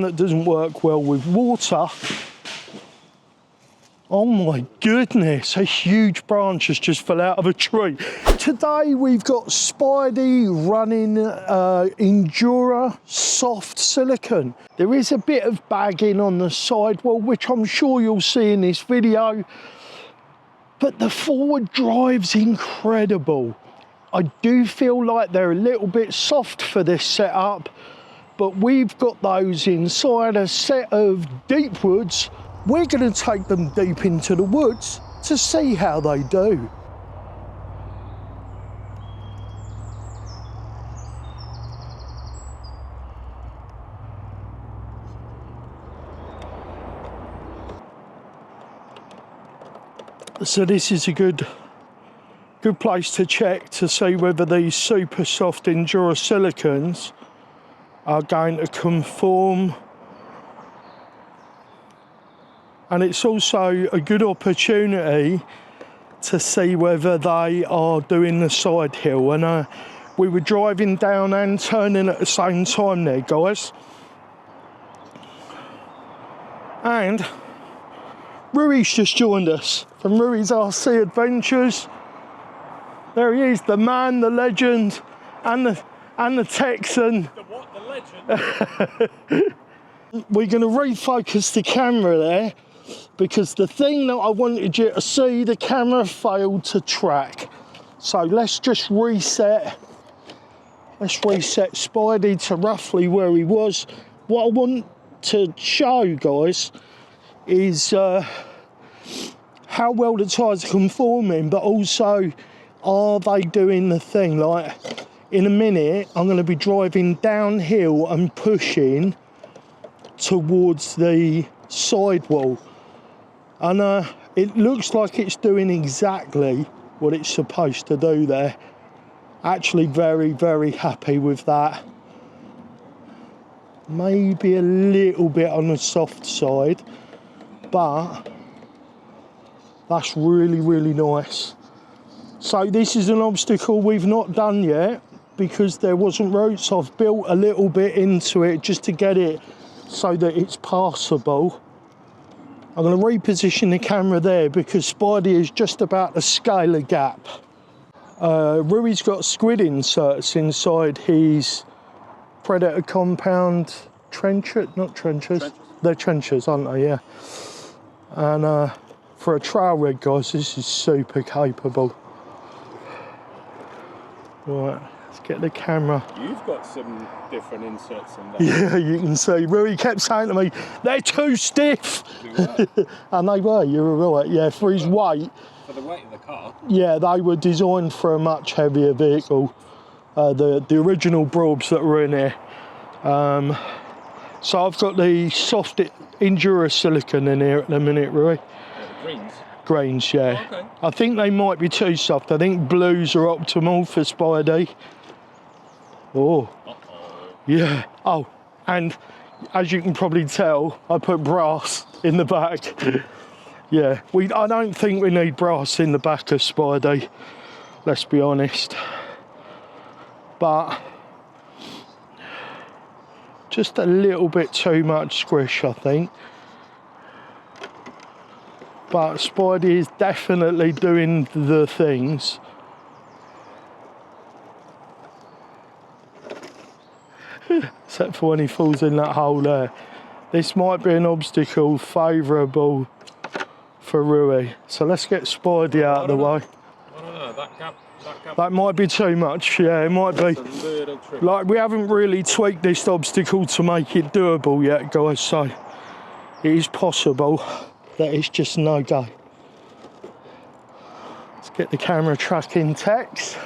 one that doesn't work well with water. Oh my goodness, a huge branch has just fell out of a tree. Today we've got Spidey running INJORA soft silicone. There is a bit of bagging on the sidewall, which I'm sure you'll see in this video, but the forward drive's incredible. I do feel like they're a little bit soft for this setup, but we've got those inside a set of DEEPWOODS. We're going to take them deep into the woods to see how they do. So this is a good place to check to see whether these super soft INJORA silicones are going to conform. And it's also a good opportunity to see whether they are doing the side hill. And we were driving down and turning at the same time there, guys. And Rui's just joined us from Rui's RC Adventures. There he is, the man, the legend, and the Texan. The what? The legend? We're going to refocus the camera there, because the thing that I wanted you to see, the camera failed to track. So let's just reset. Let's reset Spidey to roughly where he was. What I want to show, guys, is how well the tyres are conforming, but also, are they doing the thing? Like, in a minute, I'm going to be driving downhill and pushing towards the sidewall. And it looks like it's doing exactly what it's supposed to do there. Actually very, very happy with that. Maybe a little bit on the soft side, but that's really, really nice. So this is an obstacle we've not done yet because there wasn't roots. I've built a little bit into it just to get it so that it's passable. I'm going to reposition the camera there because Spidey is just about to scale a gap. Rui's got squid inserts inside his Predator compound trencher, not trenchers. Trenches. They're trenchers, aren't they? Yeah. And for a trail rig, guys, this is super capable. Right, let's get the camera. You've got some different inserts in there. Yeah, you can see. Rui kept saying to me, they're too stiff. And they were, you were right. Yeah, for his weight. For the weight of the car? Yeah, they were designed for a much heavier vehicle. The original Brobs that were in here. So I've got the soft INJORA silicone in here at the minute, Rui. Greens? Greens, yeah. Oh, okay. I think they might be too soft. I think blues are optimal for Spidey. Oh. Uh-oh. Yeah. Oh, and as you can probably tell, I put brass in the back. Yeah, I don't think we need brass in the back of Spidey, let's be honest. But just a little bit too much squish, I think. But Spidey is definitely doing the things. Except for when he falls in that hole there. This might be an obstacle favourable for Rui. So let's get Spidey out of the way. No, that gap. That might be too much, yeah, it might be. Like, we haven't really tweaked this obstacle to make it doable yet, guys, so it is possible that it's just no go. Let's get the camera tracking text.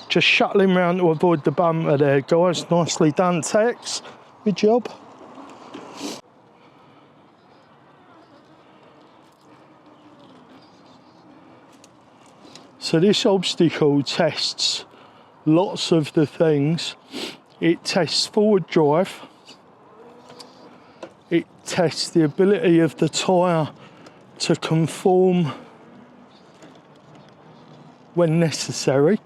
Just shuttling round to avoid the bumper there, guys. Nicely done, Tex. Good job. So this obstacle tests lots of the things. It tests forward drive. It tests the ability of the tyre to conform when necessary.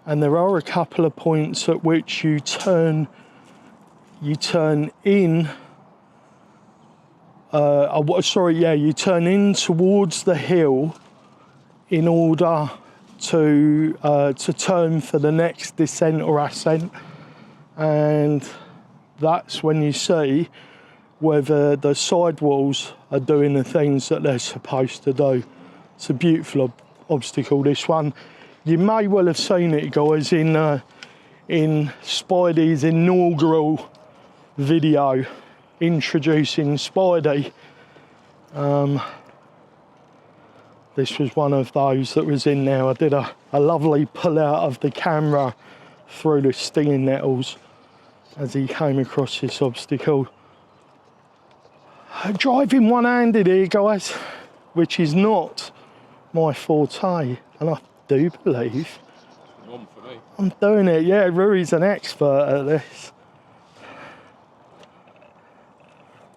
and there are a couple of points at which you turn in. You turn in towards the hill in order to turn for the next descent or ascent, and that's when you see whether the sidewalls are doing the things that they're supposed to do. It's a beautiful obstacle, this one. You may well have seen it, guys, in Spidey's inaugural video introducing Spidey. This was one of those that was in there. I did a lovely pull out of the camera through the stinging nettles as he came across this obstacle. Driving one-handed here, guys, which is not my forte, and I do believe One for me. I'm doing it. Yeah, Rui's an expert at this.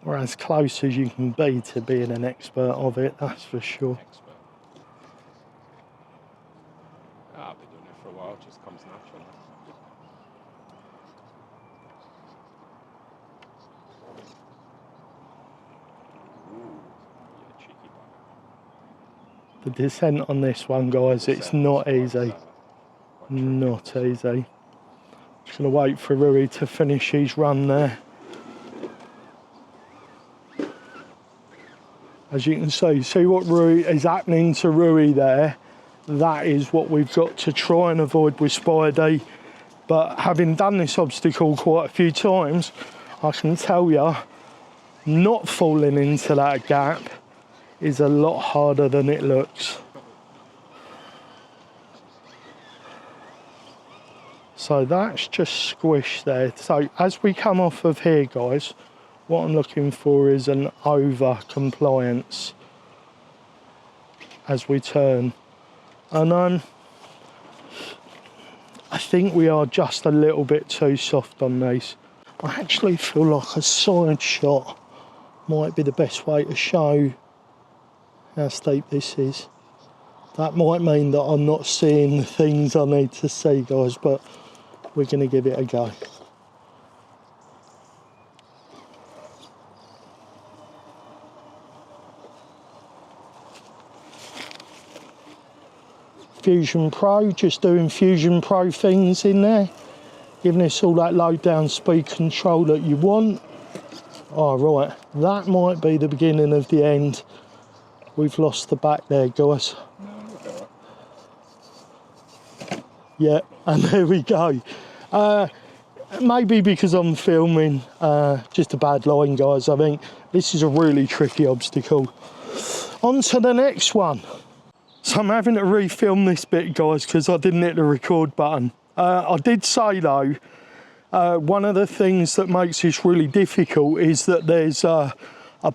Or as close as you can be to being an expert of it, that's for sure. Expert. I've been doing it for a while, it just comes natural. The descent on this one, guys, it's not easy. Not easy. Just going to wait for Rui to finish his run there. As you can see what Rui is happening to Rui there. That is what we've got to try and avoid with Spidey. But having done this obstacle quite a few times, I can tell you, not falling into that gap is a lot harder than it looks. So that's just squished there. So as we come off of here, guys, what I'm looking for is an over compliance as we turn. And I think we are just a little bit too soft on these. I actually feel like a side shot might be the best way to show how steep this is. That might mean that I'm not seeing the things I need to see, guys, but we're going to give it a go. Fusion Pro, just doing Fusion Pro things in there, giving us all that low down speed control that you want. All right, that might be the beginning of the end. We've lost the back there, guys. Yeah, and there we go. Maybe because I'm filming, just a bad line, guys. I think this is a really tricky obstacle. On to the next one. So I'm having to refilm this bit, guys, because I didn't hit the record button. I did say, though, one of the things that makes this really difficult is that there's a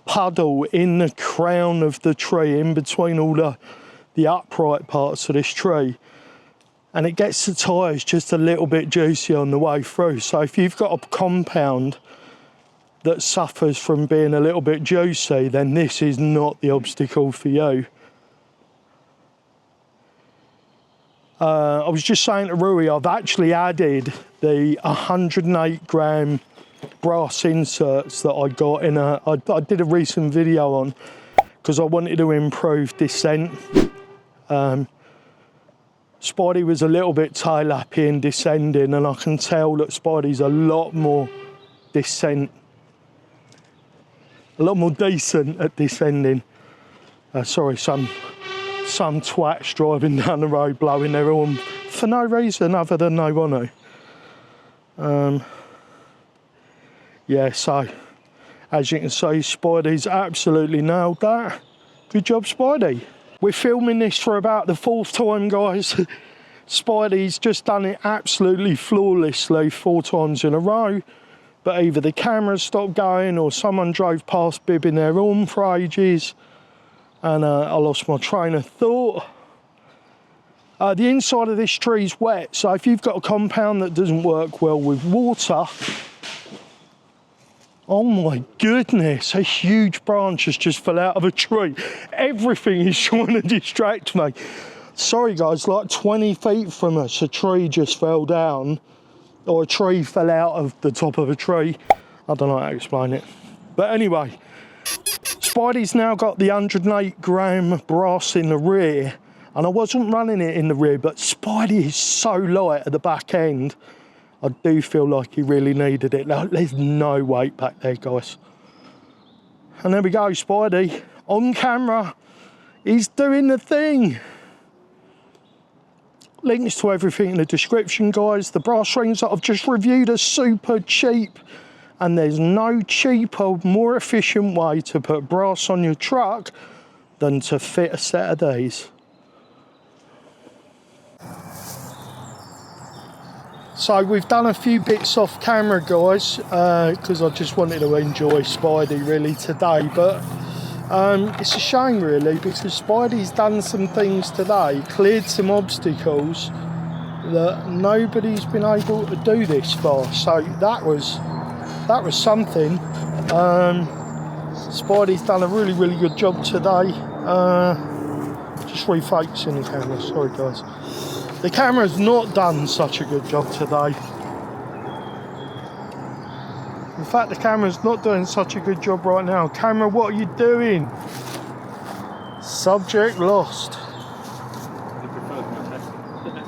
puddle in the crown of the tree, in between all the upright parts of this tree. And it gets the tyres just a little bit juicy on the way through. So if you've got a compound that suffers from being a little bit juicy, then this is not the obstacle for you. I was just saying to Rui, I've actually added the 108 gram brass inserts that I got in I did a recent video on, because I wanted to improve descent. Spidey was a little bit tail-happy in descending, and I can tell that Spidey's a lot more decent at descending. Sorry, some twats driving down the road blowing their horn for no reason other than they want to. Yeah, so as you can see, Spidey's absolutely nailed that. Good job, Spidey. We're filming this for about the 4th time, guys. Spidey's just done it absolutely flawlessly 4 times in a row. But either the camera stopped going or someone drove past bibbing their horn for ages. And I lost my train of thought. The inside of this tree is wet, so if you've got a compound that doesn't work well with water, oh my goodness, a huge branch has just fell out of a tree. Everything is trying to distract me. Sorry guys, like 20 feet from us, a tree just fell down, or a tree fell out of the top of a tree. I don't know how to explain it. But anyway, Spidey's now got the 108 gram brass in the rear, and I wasn't running it in the rear, but Spidey is so light at the back end, I do feel like he really needed it. There's no weight back there, guys. And there we go, Spidey, on camera, he's doing the thing. Links to everything in the description, guys. The brass rings that I've just reviewed are super cheap, and there's no cheaper, more efficient way to put brass on your truck than to fit a set of these. So we've done a few bits off camera, guys, because I just wanted to enjoy Spidey really today, but it's a shame really, because Spidey's done some things today, cleared some obstacles that nobody's been able to do this far, so that was something. Spidey's done a really good job today. Just refocusing the camera, sorry guys. The camera's not done such a good job today. In fact, the camera's not doing such a good job right now. Camera, what are you doing? Subject lost. He prefers my testing.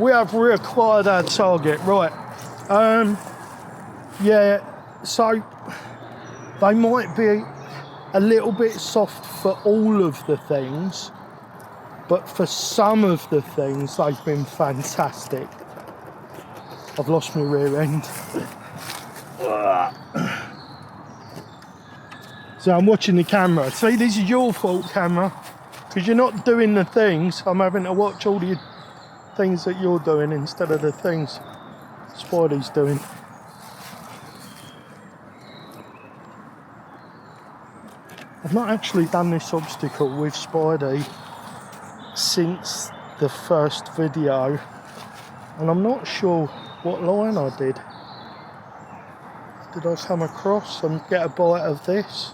We have reacquired our target, right. Yeah, so they might be a little bit soft for all of the things, but for some of the things they've been fantastic. I've lost my rear end. So I'm watching the camera. See, this is your fault, camera, because you're not doing the things. I'm having to watch all the things that you're doing instead of the things Spidey's doing. I've not actually done this obstacle with Spidey since the first video, and I'm not sure what line I did. Did I come across and get a bite of this?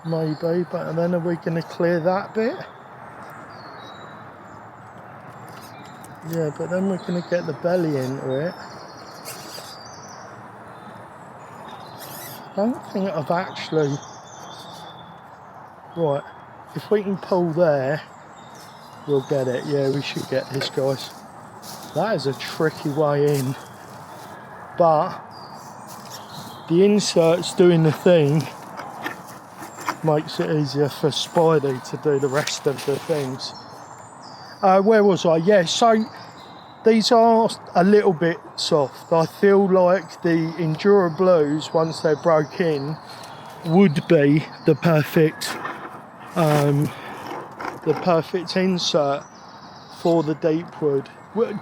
Maybe, but then are we going to clear that bit? Yeah, but then we're going to get the belly into it. I don't think I've actually... Right, if we can pull there, we'll get it. Yeah, we should get this, guys. That is a tricky way in, but the insert's doing the thing, makes it easier for Spidey to do the rest of the things. Where was I? Yeah, so these are a little bit soft. I feel like the INJORA Blues, once they're broke in, would be the perfect insert for the DEEPWOOD.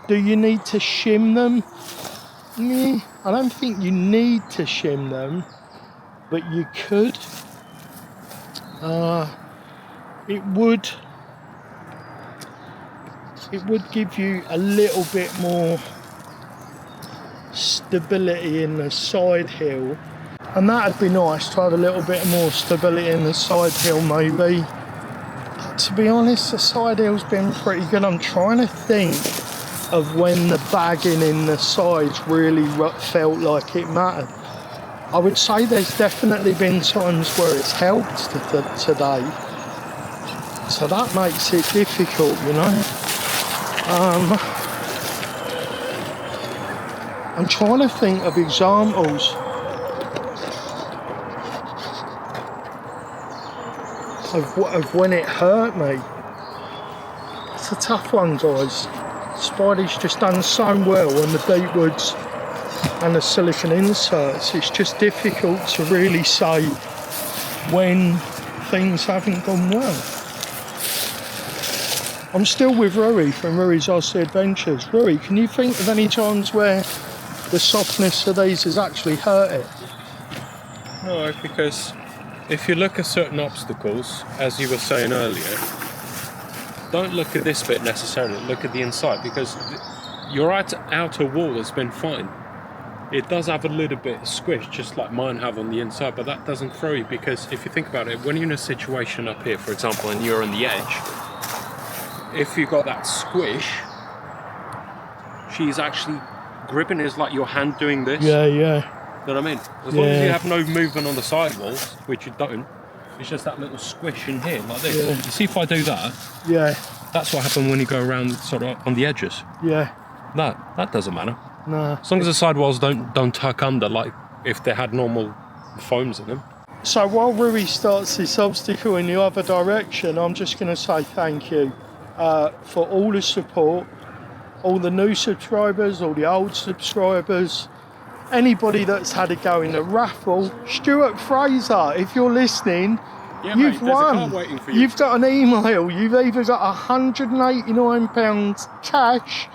Do you need to shim them? I don't think you need to shim them, but you could. It would give you a little bit more stability in the side hill, and that'd be nice to have a little bit more stability in the side hill maybe. But to be honest, the side hill's been pretty good. I'm trying to think of when the bagging in the sides really felt like it mattered. I would say there's definitely been times where it's helped today, so that makes it difficult, you know. I'm trying to think of examples of when it hurt me. It's a tough one, guys. Spidey's just done so well on the DEEPWOODS and the silicone inserts. It's just difficult to really say when things haven't gone well. I'm still with Rui from Rui's RC Adventures. Rui, can you think of any times where the softness of these has actually hurt it? No, because if you look at certain obstacles, as you were saying earlier, don't look at this bit necessarily, look at the inside, because your outer wall has been fine. it does have a little bit of squish, just like mine have on the inside, but that doesn't throw you, because if you think about it, when you're in a situation up here, for example, and you're on the edge, if you've got that squish, she's actually gripping it, is like your hand doing this. Yeah. You know what I mean? As long as you have no movement on the sidewalls, which you don't, it's just that little squish in here, like this. Yeah. You see if I do that, Yeah. that's what happens when you go around sort of on the edges. Yeah. That doesn't matter. No. As long as the sidewalls don't tuck under, like if they had normal foams in them. So while Rui starts this obstacle in the other direction, I'm just going to say thank you for all the support, all the new subscribers, all the old subscribers, anybody that's had a go in the raffle. Stuart Fraser, if you're listening, Yeah, you've mate, there's a won. car waiting for you. You've got an email. You've either got £189 cash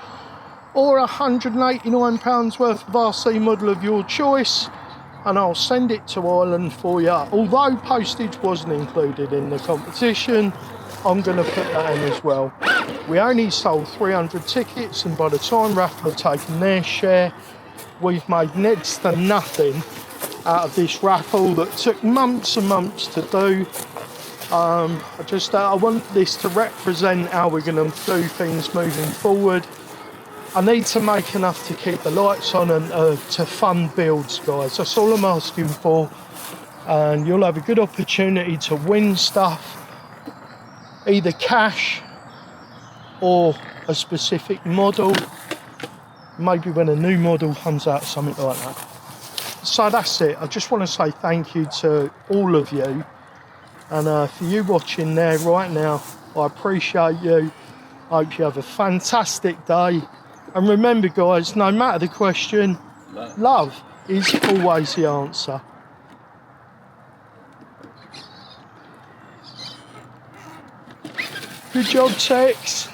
or £189 worth of RC model of your choice, and I'll send it to Ireland for you. Although postage wasn't included in the competition, I'm going to put that in as well. We only sold 300 tickets, and by the time raffle have taken their share, we've made next to nothing out of this raffle that took months and months to do. I want this to represent how we're going to do things moving forward. I need to make enough to keep the lights on and to fund builds, guys. That's all I'm asking for. And you'll have a good opportunity to win stuff, either cash or a specific model. Maybe when a new model comes out, something like that. So that's it. I just want to say thank you to all of you. And for you watching there right now, I appreciate you. I hope you have a fantastic day. And remember, guys, no matter the question, love is always the answer. Good job, Tex.